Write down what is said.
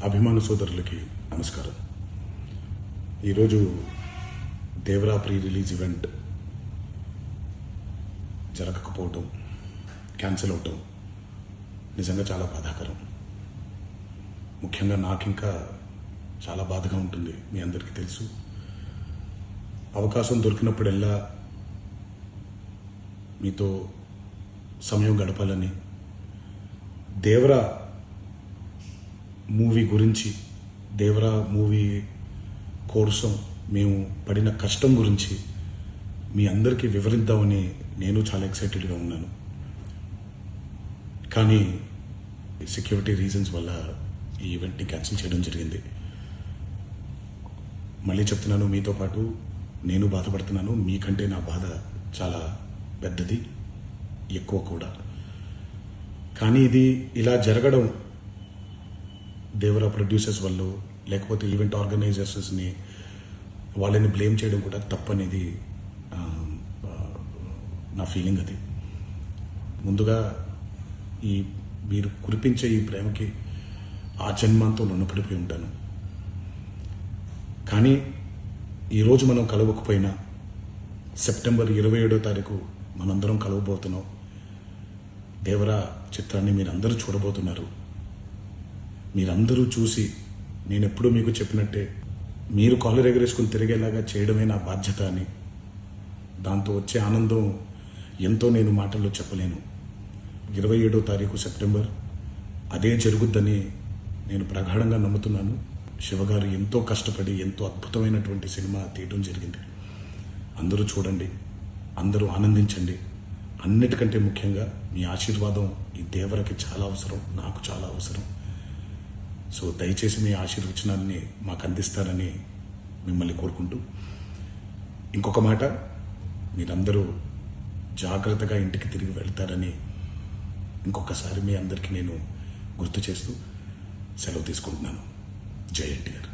అభిమాన సోదరులకి నమస్కారం. ఈరోజు దేవరా ప్రీ రిలీజ్ ఈవెంట్ జరగకపోవటం, క్యాన్సిల్ అవటం నిజంగా చాలా బాధాకరం. ముఖ్యంగా నాకు ఇంకా చాలా బాధగా ఉంటుంది. మీ అందరికీ తెలుసు, అవకాశం దొరికినప్పుడల్లా మీతో సమయం గడపాలని, దేవరా మూవీ గురించి, దేవరా మూవీ కోసం మేము పడిన కష్టం గురించి మీ అందరికీ వివరిద్దామని నేను చాలా ఎక్సైటెడ్గా ఉన్నాను. కానీ సెక్యూరిటీ రీజన్స్ వల్ల ఈ ఈవెంట్ని క్యాన్సిల్ చేయడం జరిగింది. మళ్ళీ చెప్తున్నాను, మీతో పాటు నేను బాధపడుతున్నాను. మీకంటే నా బాధ చాలా పెద్దది, ఎక్కువ కూడా. కానీ ఇది ఇలా జరగడం దేవరా ప్రొడ్యూసర్స్ వల్ల, లేకపోతే ఈవెంట్ ఆర్గనైజర్స్ని వాళ్ళని బ్లేమ్ చేయడం కూడా తప్పనేది నా ఫీలింగ్. అది ముందుగా మీరు కురిపించే ఈ ప్రేమకి ఆ జన్మాంతో రుణపడిపోయి ఉంటాను. కానీ ఈరోజు మనం కలవకపోయినా సెప్టెంబర్ 27వ తారీఖు మనందరం కలవబోతున్నాం. దేవరా చిత్రాన్ని మీరందరూ చూడబోతున్నారు. మీరందరూ చూసి, నేను ఎప్పుడూ మీకు చెప్పినట్టే, మీరు కాలర్ ఎగరేసుకుని తిరిగేలాగా చేయడమే నా బాధ్యత అని, దాంతో వచ్చే ఆనందం ఎంతో నేను మాటల్లో చెప్పలేను. 27వ తారీఖు సెప్టెంబర్ అదే జరుగుద్దని నేను ప్రగాఢంగా నమ్ముతున్నాను. శివగారు ఎంతో కష్టపడి ఎంతో అద్భుతమైనటువంటి సినిమా తీయడం జరిగింది. అందరూ చూడండి, అందరూ ఆనందించండి. అన్నిటికంటే ముఖ్యంగా మీ ఆశీర్వాదం ఈ దేవరకి చాలా అవసరం, నాకు చాలా అవసరం. సో దయచేసి మీ ఆశీర్వచనాన్ని మాకు అందిస్తారని మిమ్మల్ని కోరుకుంటూ, ఇంకొక మాట, మీరందరూ జాగ్రత్తగా ఇంటికి తిరిగి వెళ్తారని ఇంకొకసారి మీ అందరికీ నేను గుర్తు చేస్తూ సెలవు తీసుకుంటున్నాను. జై ఎన్టీఆర్.